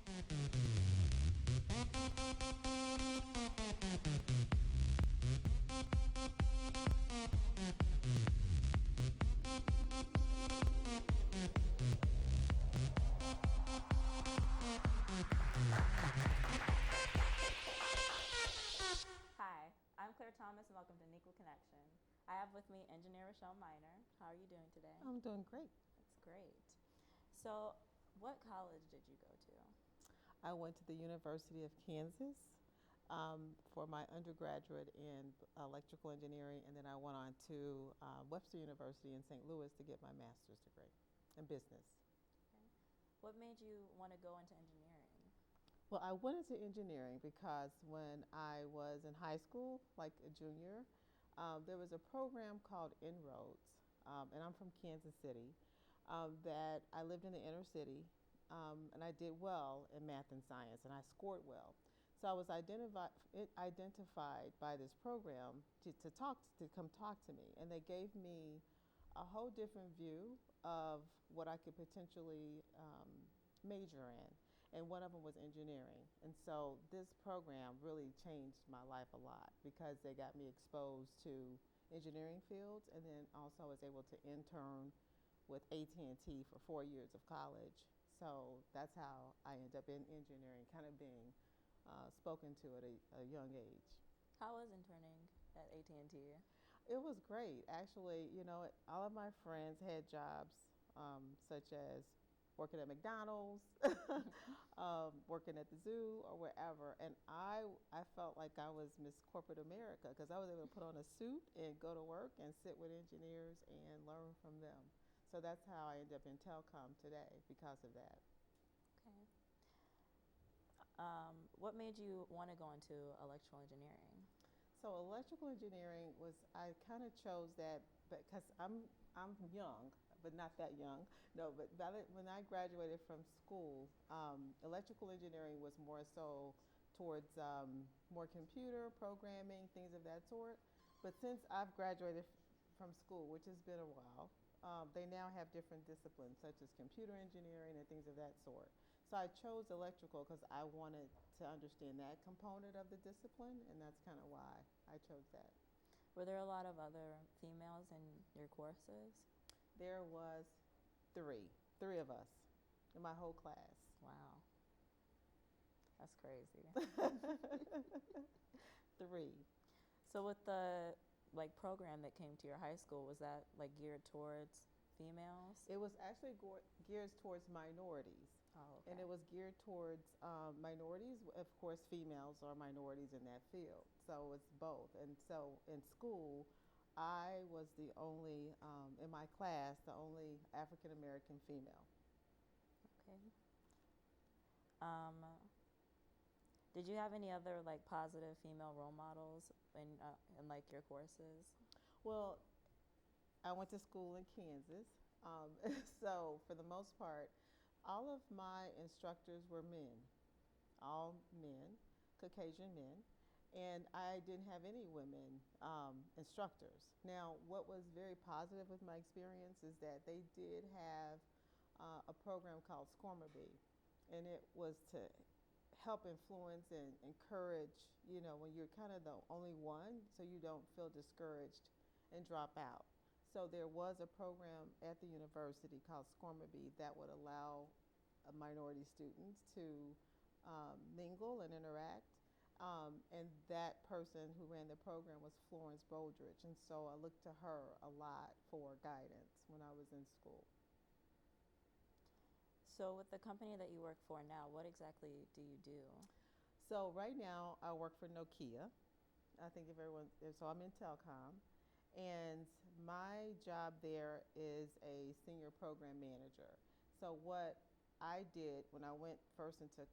Hi, I'm Clair Thomas and welcome to Neuqua Connection. I have with me engineer Rochelle Miner. How are you doing today? I'm doing great. That's great. So, what college did you go to? I went to the University of Kansas for my undergraduate in electrical engineering, and then I went on to Webster University in St. Louis to get my master's degree in business. Okay. What made you want to go into engineering? Well, I went into engineering because when I was in high school, like a junior, there was a program called Inroads, and I'm from Kansas City, that I lived in the inner city, and I did well in math and science, and I scored well. So I was identified by this program to come talk to me, and they gave me a whole different view of what I could potentially major in, and one of them was engineering. And so this program really changed my life a lot because they got me exposed to engineering fields, and then also was able to intern with AT&T for 4 years of college. So that's how I ended up in engineering, kind of being spoken to at a young age. How was interning at AT&T? It was great. Actually, all of my friends had jobs such as working at McDonald's, working at the zoo, or wherever. And I felt like I was Miss Corporate America because I was able to put on a suit and go to work and sit with engineers and learn from them. So that's how I ended up in telecom today because of that. Okay. What made you want to go into electrical engineering? So electrical engineering I kind of chose that because I'm young, but not that young. No, but when I graduated from school, electrical engineering was more so towards more computer programming, things of that sort. But since I've graduated from school, which has been a while, they now have different disciplines such as computer engineering and things of that sort. So I chose electrical because I wanted to understand that component of the discipline, and that's kind of why I chose that. Were there a lot of other females in your courses? There was three of us in my whole class. Wow. That's crazy. Three. So with the program that came to your high school, was that geared towards females? It was actually geared towards minorities. Oh, okay. And it was geared towards minorities. Of course, females are minorities in that field. So it's both. And so in school, I was the only, in my class, the only African American female. Okay. Did you have any other positive female role models in your courses? Well, I went to school in Kansas, so for the most part, all of my instructors were men, all men, Caucasian men, and I didn't have any women instructors. Now, what was very positive with my experience is that they did have a program called SCORMER-B, and it was to help influence and encourage, when you're kind of the only one, so you don't feel discouraged and drop out. So there was a program at the university called SCORMER-B that would allow minority students to mingle and interact. And that person who ran the program was Florence Boldridge. And so I looked to her a lot for guidance when I was in school. So with the company that you work for now, what exactly do you do? So right now I work for Nokia. I think so I'm in telecom. And my job there is a senior program manager. So what I did when I went first into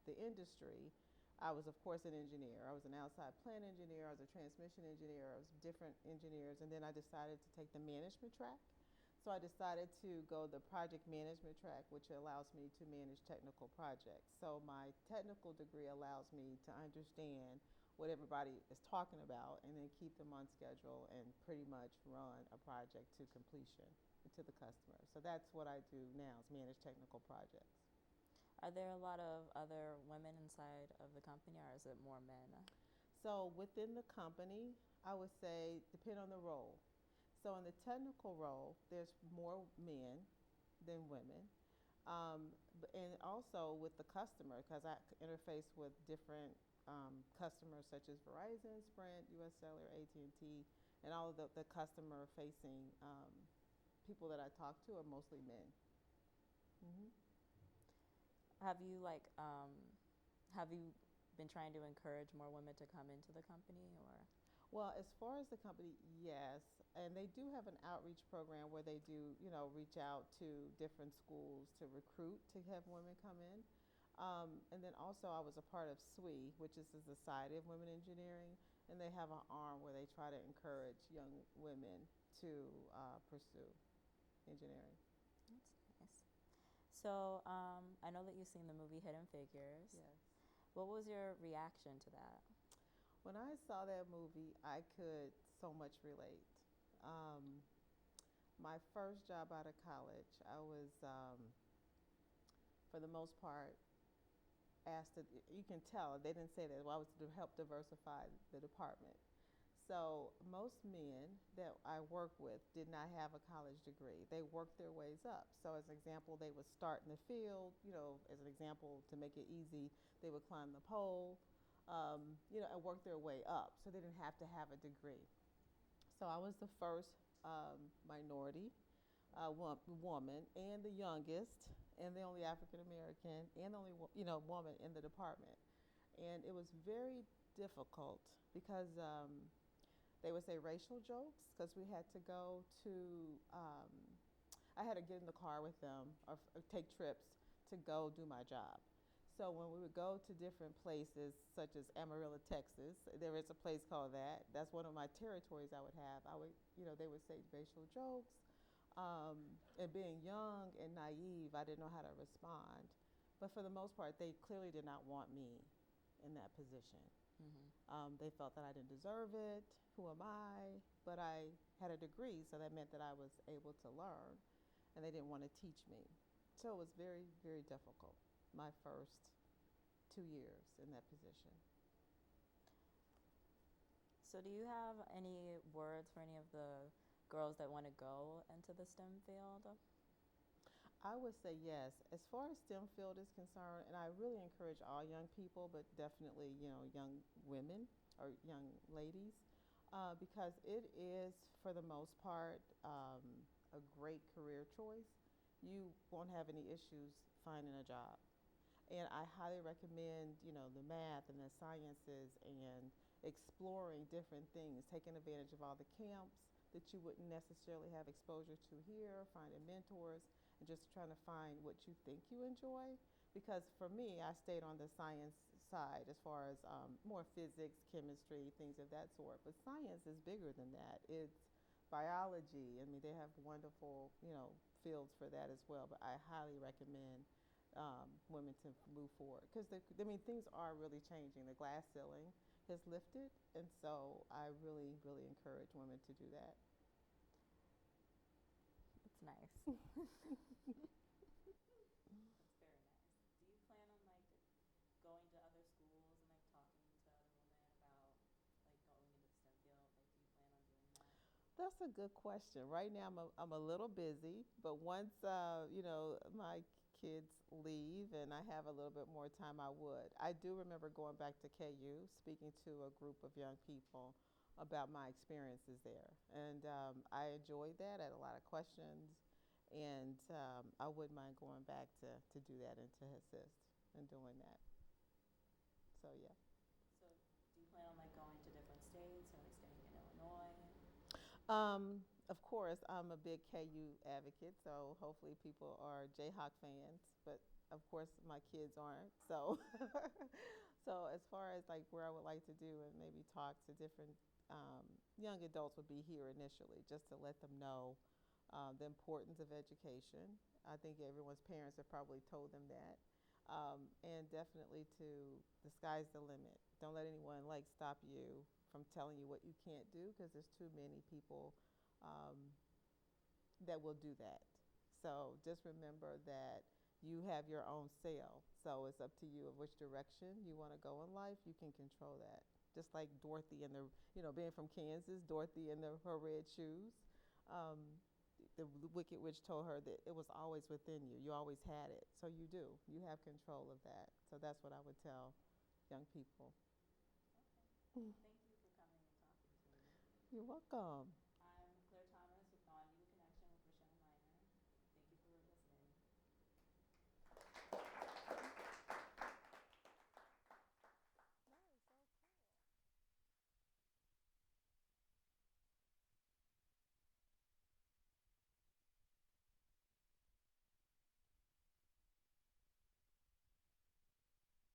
the industry, I was of course an engineer. I was an outside plant engineer, I was a transmission engineer, I was different engineers, and then I decided to take the management track. So I decided to go the project management track, which allows me to manage technical projects. So my technical degree allows me to understand what everybody is talking about and then keep them on schedule and pretty much run a project to completion. to the customer. So that's what I do now is manage technical projects. Are there a lot of other women inside of the company, or is it more men? So within the company, I would say depend on the role. So in the technical role, there's more men than women. And also with the customer, because I interface with different customers such as Verizon, Sprint, U.S. Cellular, AT&T, and all of the customer-facing people that I talk to are mostly men. Hmm. Have you like have you been trying to encourage more women to come into the company, or? Well, as far as the company, yes, and they do have an outreach program where they do, reach out to different schools to recruit to have women come in. And then also, I was a part of SWE, which is the Society of Women Engineering, and they have an arm where they try to encourage young women to pursue engineering. That's nice. So I know that you've seen the movie Hidden Figures. Yes. What was your reaction to that? When I saw that movie, I could so much relate. Um, my first job out of college, I was, for the most part, asked to, you can tell, they didn't say that, well, I was to help diversify the department. So most men that I work with did not have a college degree. They worked their ways up. So as an example, they would start in the field, as an example, to make it easy, they would climb the pole, and work their way up. So they didn't have to have a degree. So I was the first minority woman and the youngest and the only African American and the only woman in the department. And it was very difficult because they would say racial jokes because we had to go to I had to get in the car with them or take trips to go do my job. So when we would go to different places, such as Amarillo, Texas, there is a place called that. That's one of my territories I would have. They would say racial jokes. And being young and naive, I didn't know how to respond. But for the most part, they clearly did not want me in that position. Mm-hmm. They felt that I didn't deserve it. Who am I? But I had a degree, so that meant that I was able to learn, and they didn't want to teach me. So it was very, very difficult, my first 2 years in that position. So do you have any words for any of the girls that want to go into the STEM field? I would say yes. As far as STEM field is concerned, and I really encourage all young people, but definitely, young women or young ladies, because it is, for the most part, a great career choice. You won't have any issues finding a job. And I highly recommend, the math and the sciences and exploring different things, taking advantage of all the camps that you wouldn't necessarily have exposure to here, finding mentors, and just trying to find what you think you enjoy. Because for me, I stayed on the science side as far as more physics, chemistry, things of that sort. But science is bigger than that. It's biology. I mean, they have wonderful, fields for that as well. But I highly recommend women to move forward because things are really changing. The glass ceiling has lifted, and so I really, really encourage women to do that. It's nice. That's very nice. Do you plan on like going to other schools and like talking to other women about like going into the STEM field? Like, do you plan on doing that? That's a good question. Right now, I'm a little busy, but once my kids leave and I have a little bit more time, I would. I do remember going back to KU, speaking to a group of young people about my experiences there, and I enjoyed that. I had a lot of questions, and I wouldn't mind going back to do that and to assist in doing that. So yeah. So, do you plan on like going to different states or like staying in Illinois? Of course, I'm a big KU advocate, so hopefully people are Jayhawk fans. But of course, my kids aren't. So, so as far as like where I would like to do and maybe talk to different young adults would be here initially, just to let them know the importance of education. I think everyone's parents have probably told them that. And definitely to the sky's the limit. Don't let anyone like stop you from telling you what you can't do because there's too many people um, that will do that. So just remember that you have your own sail. So it's up to you of which direction you want to go in life. You can control that. Just like Dorothy and the, being from Kansas, Dorothy and her red shoes. Um, the Wicked Witch told her that it was always within you. You always had it. So you do. You have control of that. So that's what I would tell young people. Okay. Thank you for coming and talking to me. You're welcome.